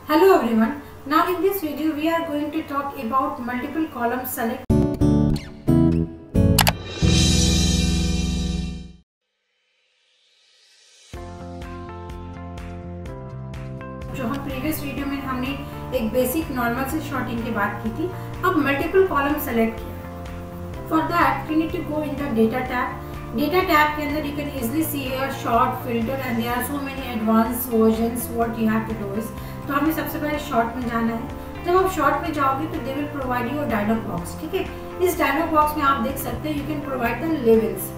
Hello everyone. Now in this video we are going to talk about multiple column select. जो हम previous video में हमने एक basic normal से shorting की बात की थी, अब मल्टीपल कॉलम सेलेक्ट किया। For that we need to go in the data tab. Data tab के अंदर you can easily see here sort, filter and there are so many advance versions. What you have to do is, तो हमें सबसे पहले short में जाना है। जब आप शॉर्ट में जाओगे तो they will provide you a dialog box. ठीक है, इस डायलॉग बॉक्स में आप देख सकते हैं you can provide the levels.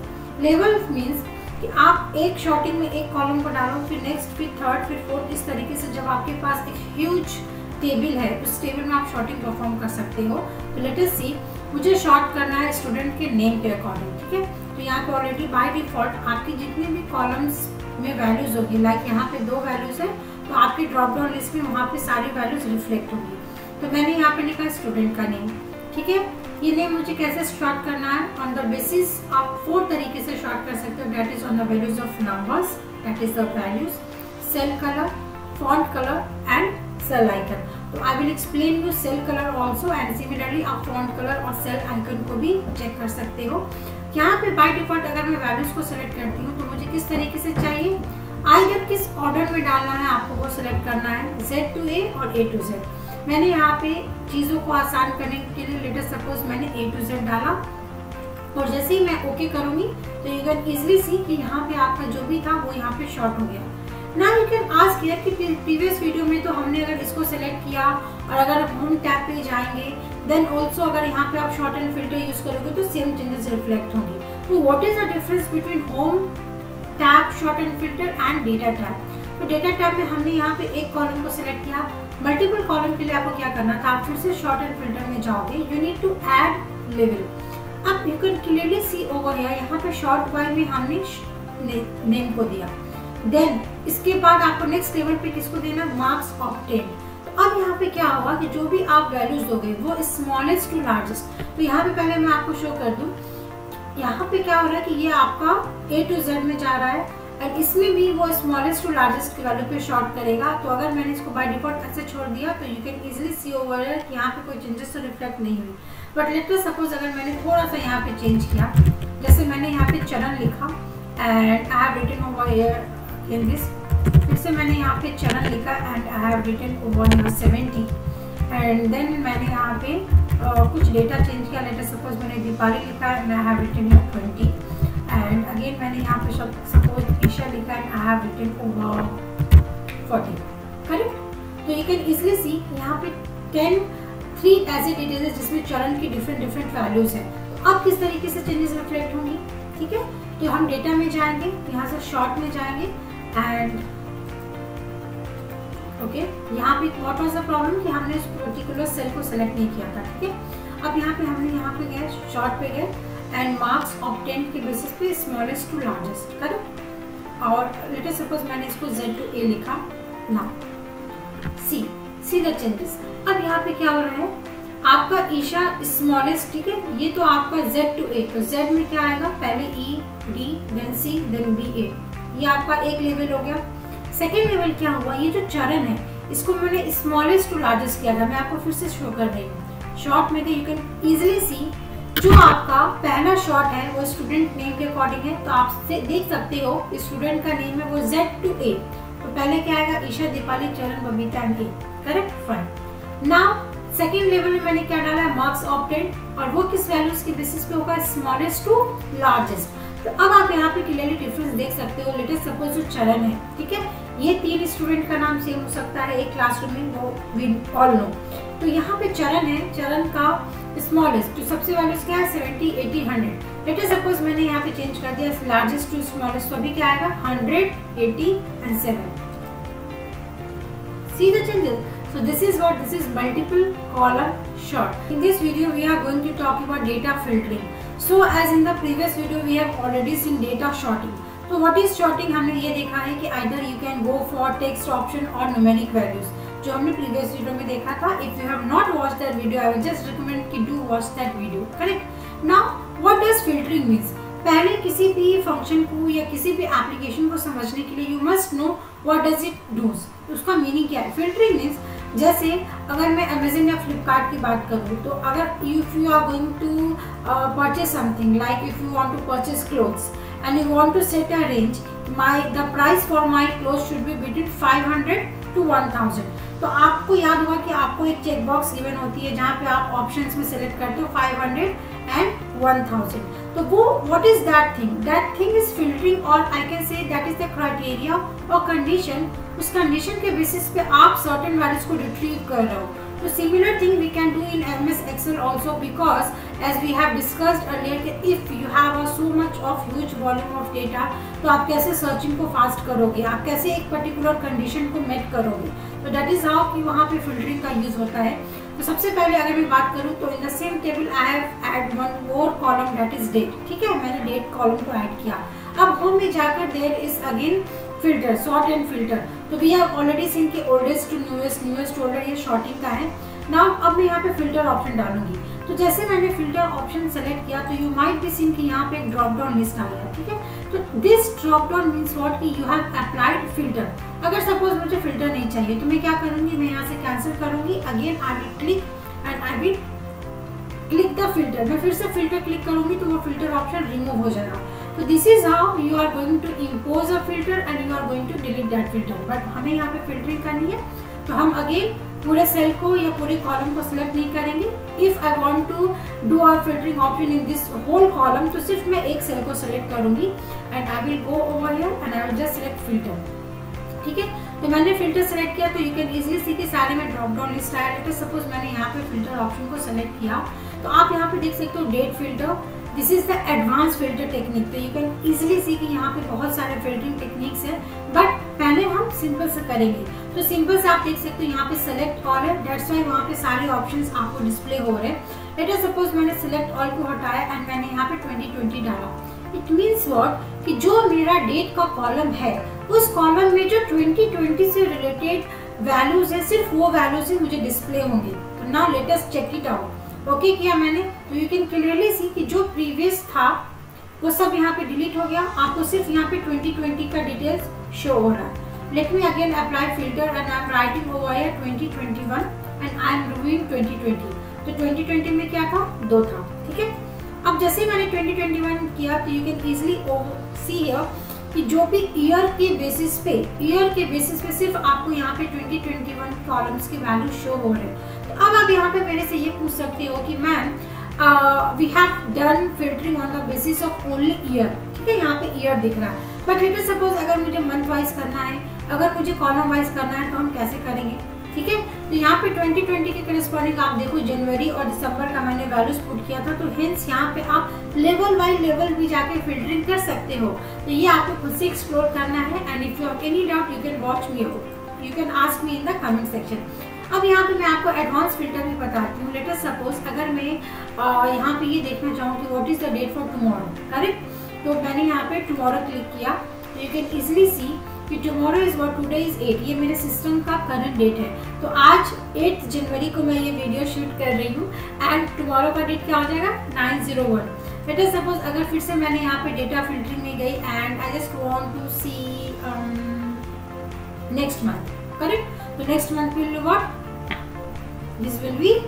Levels means कि आप एक शॉर्टिंग में एक कॉलम को डालो, फिर नेक्स्ट, फिर थर्ड, फिर फोर्थ। इस तरीके से जब आपके पास एक ह्यूज टेबल है उस टेबल में आप शॉर्टिंग परफॉर्म कर सकते हो। तो लेट अस सी, मुझे शॉर्ट करना है स्टूडेंट के नेम के अकॉर्डिंग। ठीक है, तो यहाँ पे ऑलरेडी बाय डिफॉल्ट आपकी जितने भी कॉलम्स में वैल्यूज होगी, लाइक यहाँ पे 2 वैल्यूज है तो आपकी ड्रॉप डाउन लिस्ट में वहाँ पे सारी वैल्यूज रिफ्लेक्ट होगी। तो मैंने यहाँ पे लिखा स्टूडेंट का नेम। ठीक है, ये नेम मुझे कैसे शॉर्ट करना है, ऑन द बेसिस आप 4 तरीके से शॉर्ट कर सकते हो। That is on the values of numbers, that is the values, cell colour, font colour and cell icon. तो I will explain you cell colour also and similarly आप font colour और cell icon को भी check कर सकते हो। यहाँ पे बाय डिफॉल्ट अगर मैं वैल्यूज को सिलेक्ट करती हूँ तो मुझे किस तरीके से चाहिए, आइदर किस ऑर्डर में डालना है आपको वो सिलेक्ट करना है, Z to A और A to Z। मैंने यहाँ पे चीज़ों को आसान करने के लिए लेट अस सपोज मैंने A to Z डाला और जैसे ही मैं ओके करूँगी तो यू कैन इजिली सी कि यहाँ पे आपका जो भी था वो यहाँ पे शॉर्ट हो गया। ना यू कैन आस्क हियर कि प्रीवियस वीडियो में तो हमने अगर इसको सिलेक्ट किया और अगर आप होम टैब पे जाएंगे देन ऑल्सो अगर यहाँ पे आप शॉर्ट एंड फिल्टर यूज करोगे तो सेम चेंजेस रिफ्लेक्ट होंगी। तो what is the difference between home tab, short and filter and data tab. तो डेटा टैब में हमने यहाँ पे एक कॉलम को सिलेक्ट किया। मल्टीपल कॉलम के लिए आपको क्या करना था, आप फिर से शॉर्ट एंड फिल्टर में जाओगे, you need to add level. अब you can clearly see over here, यहाँ पे शॉर्ट वाई में हमने नेम को दिया। देन इसके बाद आपको नेक्स्ट लेवल पे किसको देना, मार्क्स ऑब्टेन्ड। तो अब यहाँ पे क्या होगा कि जो भी आप वैल्यूज दोगे वो स्मॉलेस्ट टू लार्जेस्ट। तो यहाँ पे पहले मैं आपको शो कर दूँ, यहाँ पे क्या हो रहा है कि ये आपका A to Z में जा रहा है और इसमें भी वो स्मॉलेस्ट टू लार्जेस्ट की वैल्यू पे शॉर्ट करेगा। तो अगर मैंने इसको बाय डिफॉल्ट ऐसे छोड़ दिया तो you can easily C over कि यहाँ पे कोई चेंजेस तो रिफ्लेक्ट नहीं हुई। बट लेट अस सपोज अगर मैंने थोड़ा सा यहाँ पे चेंज किया, जैसे मैंने यहाँ पे चरण लिखा and I have written over here in this, फिर से मैंने यहाँ पे चरण लिखा and I have written over here 70 and then मैंने यहाँ पे कुछ डेटा चेंज किया। लेट अस सपोज मैंने दीपाली लिखा and I have written here 20 and again मैंने यहाँ पे सपोज ईशा लिखा and I have written over 40। Correct, तो यू कैन इजिली सी यहाँ पे 3 ऐसे डिटेल्स है जिसमें चरण की डिफरेंट वैल्यूज है। तो अब किस तरीके से चेंजेस रिफ्लेक्ट होंगी। ठीक है, तो हम डेटा में जाएंगे, यहाँ से शॉर्ट में जाएंगे एंड ओके, यहाँ पे व्हाट वाज द प्रॉब्लम कि हमने उस पर्टिकुलर सेल को सेलेक्ट नहीं किया था। ठीक है, अब यहाँ पे हमने यहाँ पे गए, शॉर्ट पे गए एंड मार्क्स ऑब्टेन्ड के बेसिस पे स्मॉलेस्ट टू लार्जेस्ट। करेक्ट, और लेट अस सपोज मैंने इसको Z to A लिखा। Now see the changes. अब यहाँ पे क्या हो रहा है, आपका ईशा स्मॉलेस्ट। ठीक है, ये तो आपका Z to A, तो Z में क्या आएगा, पहले E, D, then C, then B, A। ये आपका एक लेवल हो गया। सेकेंड लेवल क्या हुआ, ये जो चरण है इसको मैंने स्मॉलेस्ट टू लार्जेस्ट किया था। मैं आपको फिर से शो कर रही हूँ। शॉर्ट में यू कैन इजिली सी जो आपका पहला शॉर्ट है वो स्टूडेंट नेम के अकॉर्डिंग है। तो आप देख सकते हो स्टूडेंट का नेम है वो Z to A। तो पहले क्या आएगा, ईशा, दीपाली, चरण, Babita and A। Correct, fine. Now second level में मैंने क्या डाला है, मार्क्स ऑब्टेन्ड, और वो किस वैल्यूज के बेसिस पे होगा, स्मॉलेस्ट टू लार्जेस्ट। तो अब आप यहाँ पे क्लियरली डिफरेंस देख सकते हो। लेट अस सपोज जो चरण है, ठीक है, ये 3 स्टूडेंट का नाम सेम हो सकता है एक क्लासरूम में, वो वी ऑल नो। तो यहाँ पे चरण है, चरण का स्मॉलेस्ट तो सबसे वैल्यूज क्या है, 70, 80, 100। लेट अस सपोज मैंने यहाँ पे चेंज कर दिया लार्जेस्ट टू स्मॉलेस्ट, तो अभी क्या आएगा, 100, 80 and 7। See the changes. So this is multiple column short. In this video we are going to talk about data filtering. So as in the previous video we have already seen data sorting. So what is sorting, हमने ये देखा है कि either you can go for text option or numeric values, जो हमने previous video में देखा था। If you have not watched that video, I will just recommend कि do watch that video. Correct? Now what does filtering means? पहले किसी भी function को या किसी भी एप्लीकेशन को समझने के लिए you must know what does it does. उसका मीनिंग क्या है। फिल्टरिंग मीन्स जैसे अगर मैं अमेजन या फ्लिपकार्ट की बात करूँ तो अगर if you are going to purchase something like if you want to purchase clothes and you want to set a range, the price for my clothes should be between 500 to 1000। तो आपको याद होगा कि आपको एक चेक बॉक्स गिवन होती है जहाँ पे आप ऑप्शंस में सेलेक्ट करते हो 500 and 1000। तो वो what is that thing is filtering, और I can say that is the criteria और कंडीशन। उस कंडीशन के बेसिस पे आप सर्टेन वैल्यूज को रिट्रीव कर रहे हो। तो similar thing we can do in MS Excel also, because as we have discussed earlier, if you have so much of huge volume of data, तो आप कैसे सर्चिंग को फास्ट करोगे, आप कैसे एक पर्टिकुलर कंडीशन को मेट करोगे। तो दैट इज हाउ कि वहाँ पे फिल्टरिंग का यूज होता है। तो सबसे पहले अगर मैं बात करूँ तो in the same table I have add one more column that is date. ठीक है, मैंने डेट कॉलम को ऐड किया। अब होम में जाकर there is again filter, sort and filter. तो वी हैव ऑलरेडी सीन कि oldest to newest, newest to older, ये शॉर्टिंग का है। नाउ अब मैं यहाँ पे फिल्टर ऑप्शन डालूंगी। तो जैसे मैंने फिल्टर ऑप्शन सेलेक्ट किया तो यू माइट बी सीन कि यहाँ पे एक ड्रॉप डाउन लिस्ट आ गया। ठीक है, तो this drop down means what कि यू हैव अप्लाइड फिल्टर। अगर सपोज मुझे फिल्टर नहीं चाहिए तो मैं क्या करूंगी, मैं यहाँ से कैंसिल करूंगी। Again I will click and I will click the filter. मैं फिर से फिल्टर क्लिक करूंगी तो वो फिल्टर ऑप्शन रिमूव हो जाएगा। तो this is how you are going to impose a filter and you are going to delete that filter. But हमें यहाँ पे फिल्टरिंग करनी है तो हम अगेन पूरे सेल को या पूरे कॉलम को सिलेक्ट नहीं करेंगे। If I want to do a filtering option in this whole column तो सिर्फ मैं एक सेल को सिलेक्ट करूंगी and I will go over here and I will just select filter. ठीक है, तो मैंने फिल्टर सेलेक्ट किया तो यू कैन इजीली सी कि सारे में ड्रॉप डाउन लिस्ट आया। लेट अस सपोज मैंने यहाँ पे फिल्टर ऑप्शन को सेलेक्ट किया तो आप यहाँ पे देख सकते हो date filter. This is the advance filter technique. तो यू कैन इजीली सी कि यहाँ पे बहुत सारे फिल्टरिंग टेक्निक्स है, बट पहले हम सिंपल से करेंगे। तो सिंपल से आप देख सकते हो यहाँ पे सेलेक्ट ऑल है, दैट्स व्हाई वहाँ पे सारे ऑप्शंस आपको डिस्प्ले हो रहे हैं। लेट अस सपोज मैंने सिलेक्ट ऑल को हटाया एंड मैंने यहाँ पे 2020 डाला। इट मीन्स व्हाट कि जो मेरा डेट का कॉलम है उस कॉलम में जो 2020 से रिलेटेड वैल्यूज है सिर्फ वो वैल्यूज ही मुझे डिस्प्ले होंगे। तो now let us check it out. Okay किया मैंने तो यू कैन क्लियरली सी कि जो प्रीवियस था वो सब यहाँ पे डिलीट हो गया। आपको सिर्फ यहाँ पे 2020 का डिटेल्स शो हो रहा है। Let me again apply filter and I am writing over here 2021 and I am reviewing 2020। तो 2020 में क्या था, 2 था। ठीक है, अब जैसे मैंने 2021 किया तो you can easily see here कि जो भी ईयर के बेसिस पे सिर्फ आपको यहाँ पे 2021 कॉलम्स के वैल्यू शो हो रहे हैं। तो अब आप यहाँ पे मेरे से ये पूछ सकते हो कि ma'am we have done filtering on the basis of only year. ठीक है, यहाँ पे ईयर दिख रहा है, बट लेट अस सपोज अगर मुझे मंथ वाइज करना है, अगर मुझे कॉलम वाइज करना है तो हम कैसे करेंगे। ठीक है, तो यहाँ पे 2020 के करस्पॉन्डिंग आप देखो जनवरी और दिसंबर का मैंने वैल्यूज पुट किया था। तो हेंस यहाँ पे आप लेवल बाय लेवल भी जाके फिल्टरिंग कर सकते हो। तो ये आपको खुद से एक्सप्लोर करना है and if you have any doubt you can watch me, you can ask me in the comment section. अब यहाँ पे मैं आपको एडवांस फिल्टर भी बताती हूँ। लेट अस सपोज अगर मैं यहाँ पे ये देखना चाहूँ कि what is the date for tomorrow, correct. तो मैंने यहाँ पे टुमारो क्लिक किया तो यू कैन इजिली सी कि tomorrow is what, today is 8, ये मेरे सिस्टम का करंट डेट है। तो आज 8 जनवरी को मैं ये वीडियो शूट कर रही हूँ एंड टुमारो का डेट क्या हो जाएगा, 9/01। लेट अस सपोज अगर फिर से मैंने यहाँ पे डेटा फिल्टरिंग में गई and I just want to see next month, correct. तो next month will be what, this will be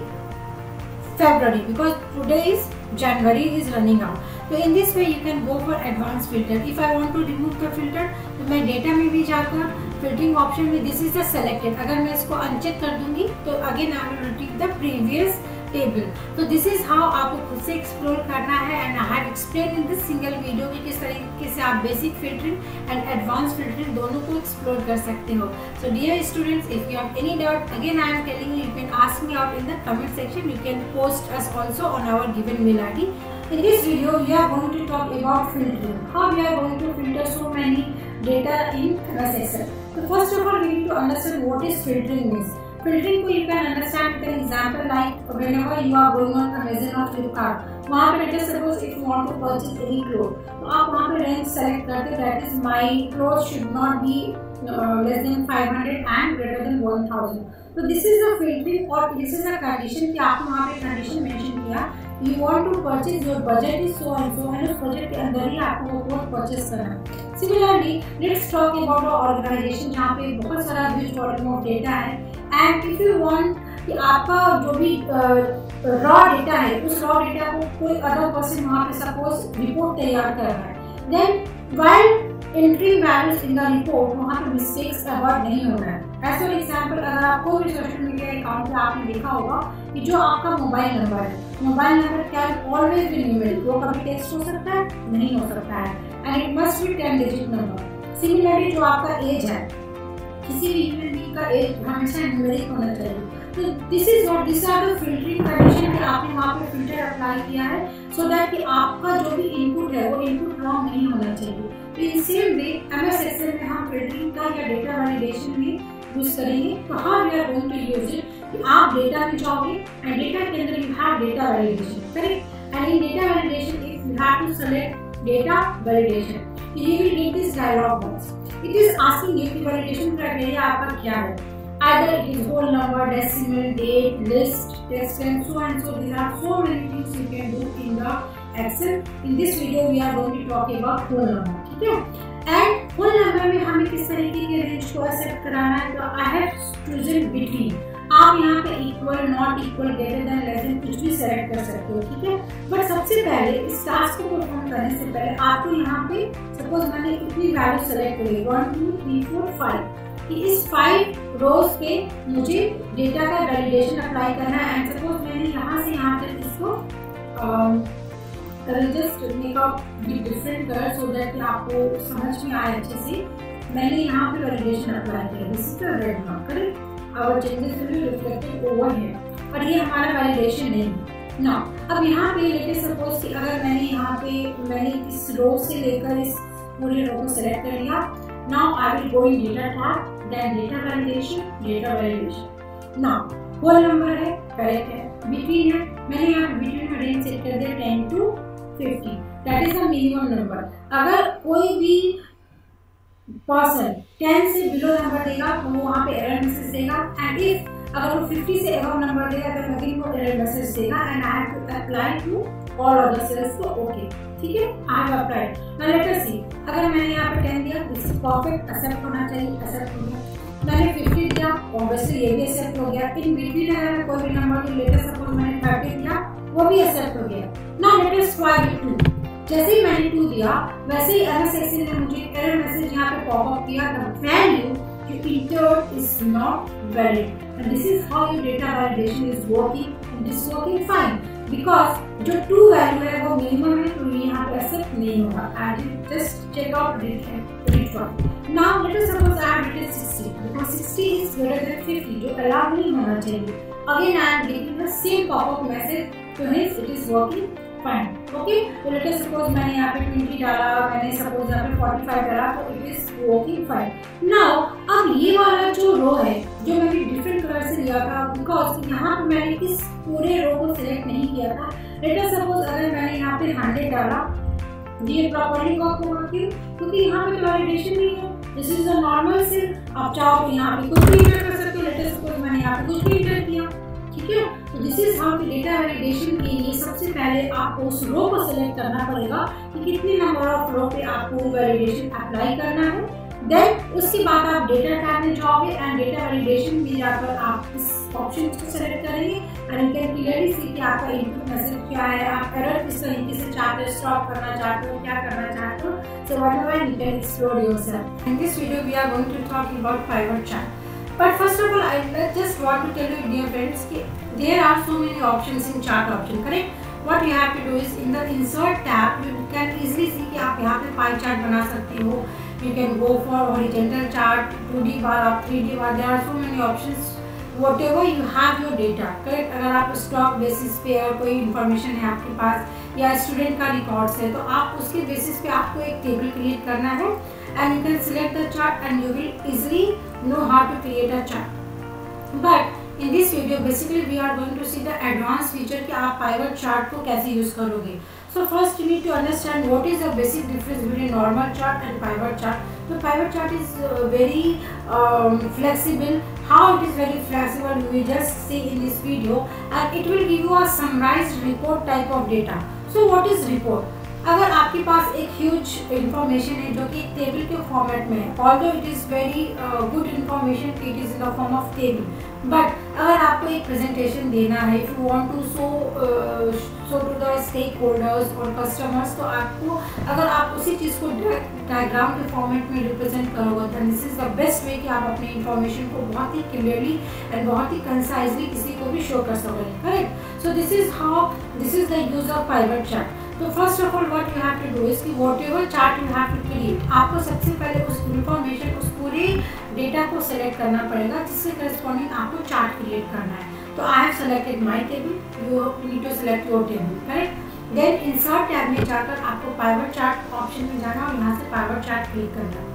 February because today is January is running out. So in this way you can go for advanced filter. If I want to remove the filter तो मैं data में भी जाकर filtering option में this is the selected, अगर मैं इसको uncheck कर दूंगी तो again I will retrieve the previous table. तो दिस इज हाउ आपको खुद से एक्सप्लोर करना है and I have explain in this single video कि किस तरीके से आप basic filtering and advance filtering दोनों को एक्सप्लोर कर सकते हो। So dear students, if you have any doubt again I am telling you can ask me out in the comment section, you can post us also on our given mail ID. In this video, we are going to talk about filtering. How we are going to filter so many data in MS Excel. So first of all, we need to understand what is filtering means. Filtering को you can understand with an example like whenever you are going on Amazon or Flipkart, वहाँ पे let us suppose if you want to purchase any clothes, तो आप वहाँ पे range select करते, that is my clothes should not be less than 500 and greater than 1000. तो this is a filtering और this is a condition कि आपने वहाँ पे condition mention किया, you want to purchase, your budget is so and so and उस budget के अंदर ही आपको वो cloth purchase करना है। Similarly, let's talk about our organization जहाँ पे बहुत सारा huge volume of data है एंड इफ यू वांट कि आपका जो भी रॉ डेटा है उस रॉ डेटा को कोई अदर पर्सन वहाँ पे सपोज रिपोर्ट तैयार कर रहा है, then while entering values in the report वहाँ पे मिस्टेक्स अवॉइड नहीं हो रहा है। एज फॉर एग्जाम्पल, अगर आपको भी सोशल मीडिया अकाउंट पे आपने देखा होगा कि जो आपका मोबाइल नंबर है, mobile number can always be numeric, वो कभी टेक्स्ट हो सकता है, नहीं हो सकता है, and it must be 10 digit number. Similarly जो आपका एज है, किसी भी ह्यूमन बीइंग का एज हमेशा न्यूमेरिक होना चाहिए। तो this are the filtering condition कि आपने वहाँ पे फिल्टर अप्लाई किया है सो दैट कि आपका जो भी इनपुट है वो इनपुट रॉन्ग नहीं होना चाहिए। तो in same way MS Excel में हम फिल्टरिंग का या डेटा वैलिडेशन में यूज करेंगे। तो how we are going to use it कि आप डेटा में जाओगे एंड डेटा के अंदर you have data validation, correct, and in data validation if you have to select data validation you will get this dialog box. It is asking you कि validation criteria आपका क्या है, either it is whole number, decimal, date, list, text and so on. So there are so many things you can do in the Excel. In this video we are going to talk about whole number, ठीक है। And whole number में हमें किस तरीके के range को accept कराना है, तो I have chosen between। आप यहाँ पे equal, not equal, greater than, less than कुछ भी सेलेक्ट कर सकते हो, ठीक है। बट सबसे पहले इस टास्क को परफॉर्म करने से पहले आपको यहाँ पे सपोज मैंने इतनी वैल्यू सेलेक्ट करी 1 2 3 4 5 कि इस 5 रोज पे मुझे डेटा का वैलिडेशन अप्लाई करना है। एंड सपोज मैंने यहाँ से यहाँ तक इसको just make a different colour so that कि आपको समझ में आए अच्छे से। मैंने यहाँ पे वैलिडेशन अप्लाई किया, this is the red mark, correct, our changes will be reflected over here, और ये हमारा वैलिडेशन नहीं है ना। अब यहाँ पे लेके सपोज कि अगर मैंने यहाँ पे मैंने इस रो से लेकर इस पूरे रो को सेलेक्ट कर लिया, now I will go in data tab, then data validation. Now whole number है, correct है, between है, मैंने यहाँ between में range set कर दिया 10 to 50, that is the minimum number। अगर कोई भी पर्सन 10 से बिलो नंबर देगा तो वो वहाँ पे एरर मैसेज देगा, एंड इफ अगर वो 50 से अबव नंबर देगा तो अगेन वो एरर मैसेज देगा, and I have to apply to all other cells को ओके, ठीक है, I have applied. Now let us see, अगर मैंने यहाँ पे 10 दिया, दिस इज परफेक्ट, एक्सेप्ट होना चाहिए, एक्सेप्ट हो गया। मैंने 50 दिया, ऑब्वियसली ये भी एक्सेप्ट हो गया। इन बिटवीन अगर कोई भी नंबर की लेटर सपोज मैंने 30 दिया, वो भी एक्सेप्ट हो गया। Now let us try with 2। जैसे ही मैंने 2 दिया वैसे ही एमएस एक्सेल ने मुझे एरर मैसेज यहाँ पे पॉप अप किया, the value you entered is not valid, and this is how your data validation is working, and it is working fine because जो 2 वैल्यू है वो मिनिमम है, तो ये यहाँ पे एक्सेप्ट नहीं होगा। And just check out write one. Now let us suppose I have written 60 because 60 is greater than 50, जो अलाउ नहीं होना चाहिए। Again I am getting the same popup message, तो hence it is working fine, okay. तो let us suppose मैंने यहाँ पे 20 डाला, मैंने सपोज यहाँ पे 45 डाला, तो it is working fine. Now अब ये वाला जो रो है जो मैंने डिफरेंट कलर से लिया था बिकॉज यहाँ पे मैंने इस पूरे रो को सिलेक्ट नहीं किया था। लेट अस सपोज अगर मैंने यहाँ पे 100 डाला, ये प्रॉपर्ली वर्क होगा, क्यों? क्योंकि यहाँ पे तो वैलिडेशन नहीं है, this is a normal cell. आप चाहो तो यहाँ पे कुछ भी इंटर कर सकते हो। लेट अस सपोज मैंने यहाँ पे कुछ भी इंटर किया, ठीक है। तो this is how data validation के लिए सबसे पहले आपको उस रो को सिलेक्ट करना पड़ेगा कि कितने नंबर ऑफ रो पे आपको वैलिडेशन अप्लाई करना है। देन उसके बाद आप डेटा टैब में जाओगे एंड डेटा वैलिडेशन में जाकर आप इस ऑप्शन को सेलेक्ट करेंगे एंड यू कैन क्लियरली सी कि आपका इनपुट मैसेज क्या है, आप एरर किस तरीके से चाहते हो, स्टॉप करना चाहते हो, क्या करना चाहते हो। सो whatever you can explore yourself. In this video we are going to talk about pivot chart. But first of all, I just want to tell you, dear friends, there are so many options in chart option, correct? What you have to do is in the insert tab, you can easily see कि आप यहाँ पे pie chart बना सकते हो. You can go for horizontal chart, 2D bar, 3D bar. There are so many options. Whatever you have your data, correct? अगर आप stock basis पे और कोई इन्फॉर्मेशन है आपके पास या स्टूडेंट का रिकॉर्ड्स है तो आप उसके बेसिस पे आपको एक टेबल क्रिएट करना है and you can select the chart and you will easily know how to create a chart. But in this video basically we are going to see the advanced feature कि आप pivot chart को कैसे use करोगे. So first you need to understand what is the basic difference between normal chart and pivot chart. So pivot chart is very flexible. How it is very flexible you will just see in this video, and it will give you a summarized report type of data. So what is report? अगर आपके पास एक huge information है जो कि table के format में है, although it is very good information, it is in the form of table, but अगर आपको एक प्रेजेंटेशन देना है, if you want to show to the stakeholders और कस्टमर्स, तो आपको अगर आप उसी चीज़ को डायग्राम के फॉर्मेट में रिप्रेजेंट करोगे, then this is the best way कि आप अपने इंफॉर्मेशन को बहुत ही क्लियरली एंड बहुत ही कंसाइजली किसी को भी शो कर सकोगे, correct. So this is the use of pivot chart. तो first of all what you have to do is कि whatever chart you have to create, आपको सबसे पहले उस इंफॉर्मेशन, उस पूरे डेटा को सेलेक्ट करना पड़ेगा जिससे करस्पॉन्डिंग आपको चार्ट क्रिएट करना है। तो I have selected my table, you need to select your table, correct. Then insert tab में जाकर आपको पाइवट चार्ट ऑप्शन में जाना और यहाँ से पाइवट चार्ट क्लिक करना।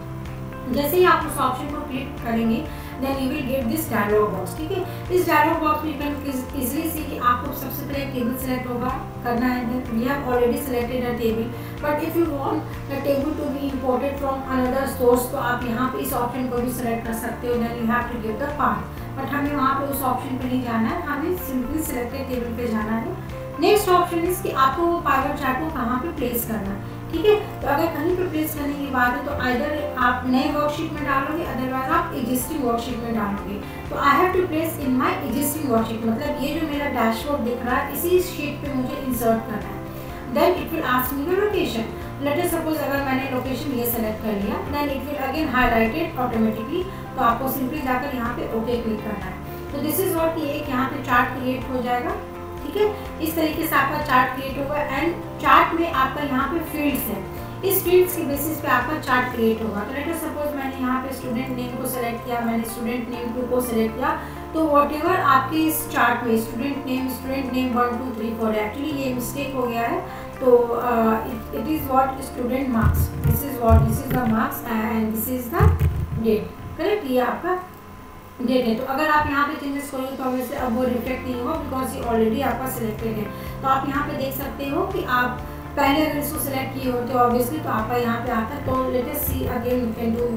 जैसे ही आप उस ऑप्शन को क्लिक करेंगे then you will get this dialog box, ठीक है। इस डायलॉग बॉक्स में यू कैन इजीली सी कि आपको सबसे पहले टेबल सेलेक्ट होगा करना है। Then we have already selected a table, but if you want the table to be imported from another source, तो आप यहाँ पे इस ऑप्शन को भी सेलेक्ट कर सकते हो। Then you have to give the path, but हमें वहाँ पे उस ऑप्शन पे नहीं जाना है, हमें सिंपली सेलेक्टेड टेबल पे जाना है। नेक्स्ट ऑप्शन इज कि आपको वो पाइवट चार्ट को कहाँ पे प्लेस करना है, ठीक है। तो अगर कहीं पे प्लेस करने की बात है तो आइदर आप नए वर्कशीट में डालोगे, अदरवाइज आप एग्जिस्टिंग वर्कशीट में डालोगे। तो I have to place in my existing worksheet, मतलब ये जो मेरा डैशबोर्ड दिख रहा है इसी शीट पे मुझे इंसर्ट करना है। Then it will ask me the location. Let us suppose अगर मैंने लोकेशन ये सेलेक्ट कर लिया, then it will again highlighted automatically, तो आपको सिंपली जाकर यहाँ पे ओके क्लिक करना है। तो दिस इज व्हाट, ये एक यहाँ पे चार्ट क्रिएट हो जाएगा, ठीक है। इस तरीके से आपका चार्ट क्रिएट होगा एंड चार्ट में आपका यहाँ पे फील्ड्स है, इस फील्ड्स के बेसिस पे आपका चार्ट क्रिएट होगा। तो लेट अस सपोज मैंने यहाँ पे स्टूडेंट नेम को सेलेक्ट किया, मैंने स्टूडेंट नेम 2 को सेलेक्ट किया, तो व्हाटएवर आपके इस चार्ट में स्टूडेंट नेम 1 2 3 4, एक्चुअली ये मिस्टेक हो गया है। तो it is what student marks, this is the marks and this is the date, correct. ये आपका डेट है। तो अगर आप यहाँ पे चेंजेस करोगे तो ऑब्वियसली अब वो रिफ्लेक्ट नहीं होगा, बिकॉज ये ऑलरेडी आपका सिलेक्टेड है। तो आप यहाँ पे देख सकते हो कि आप पहले अगर इसको सिलेक्ट किए होते हो ऑब्वियसली तो आपका यहाँ पे आता है। तो let us see again, you can do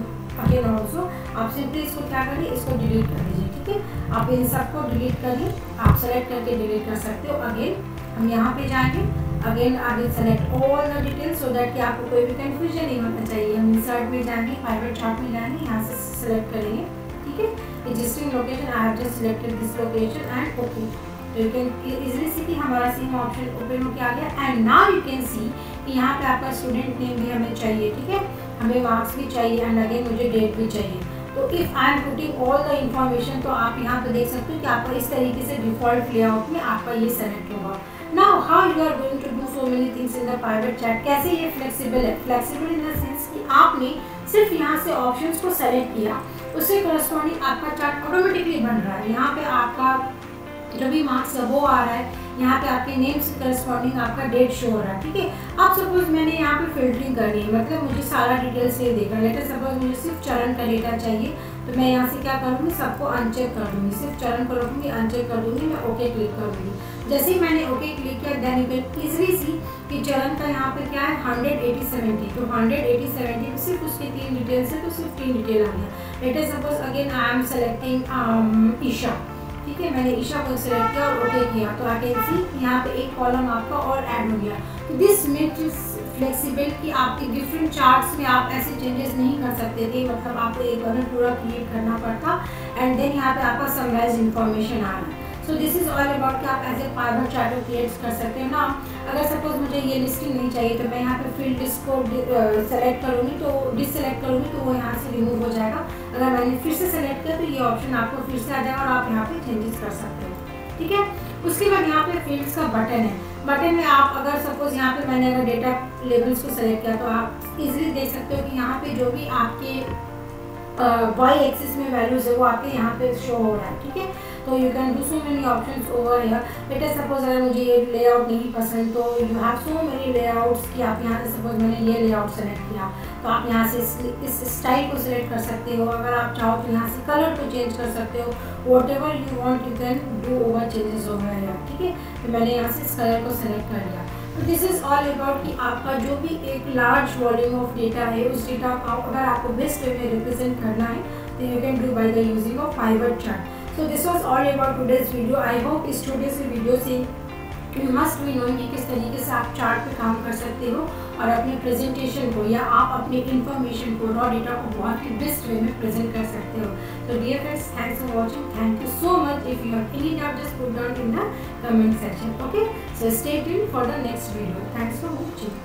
again also. आप सिंपली इसको क्या करिए, इसको डिलीट कर दीजिए, ठीक है। आप इन सबको डिलीट करिए, आप सेलेक्ट करके डिलीट कर सकते हो। अगेन हम यहाँ पे जाएंगे, अगेन आगे select all the details so that कि आपको कोई भी कंफ्यूजन नहीं होना चाहिए। हम इंसर्ट में जाएंगे, पाइवट चार्ट में जाएंगे, यहाँ से सेलेक्ट करेंगे, ठीक है। Existing location, I have just selected this location and okay. तो यू कैन इजीली सी कि हमारा सेम ऑप्शन ओपन होकर आ गया। And now you can see कि यहाँ पे आपका स्टूडेंट नेम भी हमें चाहिए, ठीक है, हमें मार्क्स भी चाहिए एंड अगेन मुझे डेट भी चाहिए। तो if I am putting all the information, तो आप यहाँ पे देख सकते हो कि आपका इस तरीके से डिफॉल्ट लेआउट में आपका ये सेलेक्ट होगा। Now how you are going to do so many things in the pivot chart, कैसे ये फ्लेक्सिबल है। फ्लेक्सिबल इन द सेंस कि आपने सिर्फ यहाँ से ऑप्शंस को सेलेक्ट किया, उससे करस्पॉन्डिंग आपका चार्ट ऑटोमेटिकली बन रहा है। यहाँ पे आपका जो भी मार्क्स है वो आ रहा है, यहाँ पे आपके नेम से करस्पॉन्डिंग आपका डेट शो हो रहा है, ठीक है। अब सपोज मैंने यहाँ पे फिल्टरिंग करनी है, मतलब मुझे सारा डिटेल्स ये देगा। लेट अस सपोज मुझे सिर्फ चरण का डेटा चाहिए, तो मैं यहाँ से क्या करूँगी, सबको अनचेक कर दूँगी, सिर्फ चरण को रखूँगी, अनचेक कर दूँगी, मैं ओके क्लिक कर दूँगी। जैसे ही मैंने ओके क्लिक किया then you can easily see कि चरण का यहाँ पे क्या है 180-70, तो 180-70 में सिर्फ उसके 3 डिटेल्स है, तो सिर्फ 3 डिटेल आ गया। Let us suppose again I am selecting Isha, ठीक है, मैंने ईशा को सिलेक्ट किया और ओके किया, तो आई कैन सी यहाँ पे एक कॉलम आपका और ऐड हो गया। तो दिस मेक्स फ्लेक्सिबल कि आपके डिफरेंट चार्ट्स में आप ऐसे चेंजेस नहीं कर सकते थे, मतलब आपको एक बार पूरा क्रिएट करना पड़ता एंड देन यहाँ पे आपका समराइज इन्फॉर्मेशन आ रहा है। So this is all about कि आप as a pivot chart create कर सकते हो ना। अगर सपोज मुझे ये लिस्टिंग नहीं चाहिए तो मैं यहाँ पे फील्ड को सेलेक्ट करूँगी, तो डिससेलेक्ट करूँगी तो वो यहाँ से रिमूव हो जाएगा। अगर मैंने फिर से सेलेक्ट किया तो ये ऑप्शन आपको फिर से आ जाएगा और आप यहाँ पे चेंजेस कर सकते हो, ठीक है। उसके बाद यहाँ पे फील्ड्स का बटन है, बटन में आप अगर सपोज यहाँ पे मैंने अगर डेटा लेबल्स को सेलेक्ट किया तो आप इजीली देख सकते हो कि यहाँ पे जो भी आपके वाई एक्सिस में वैल्यूज है वो आपके यहाँ पे शो हो रहा है, ठीक है। तो you can do so many options over here. Late us suppose अगर मुझे ये लेआउट नहीं पसंद तो you have so many layouts कि आप यहाँ से सपोज मैंने ये लेआउट सेलेक्ट किया तो आप यहाँ से इस स्टाइल को सिलेक्ट कर सकते हो। अगर आप चाहो तो यहाँ से कलर को चेंज कर सकते हो, what ever you want you can do over changes over here, ठीक है। तो मैंने यहाँ से इस कलर को सेलेक्ट कर लिया। तो दिस इज ऑल अबाउट कि आपका जो भी एक लार्ज वॉल्यूम ऑफ डेटा है उस डेटा का अगर आपको बेस्ट वे में रिप्रेजेंट करना है तो you can do by the using of pivot chart. So this was all about today's video. I hope इस छोटे से वीडियो से यू मस्ट बी नोइंग कि किस तरीके से आप चार्ट पे काम कर सकते हो और अपने प्रेजेंटेशन को या आप अपने इंफॉर्मेशन को, रॉ डेटा को बहुत ही बेस्ट वे में प्रेजेंट कर सकते हो। तो dear friends, thanks for watching, thank you so much. If you have any doubt just put down in the comment section, okay. So stay tuned for the next video. Thanks for watching.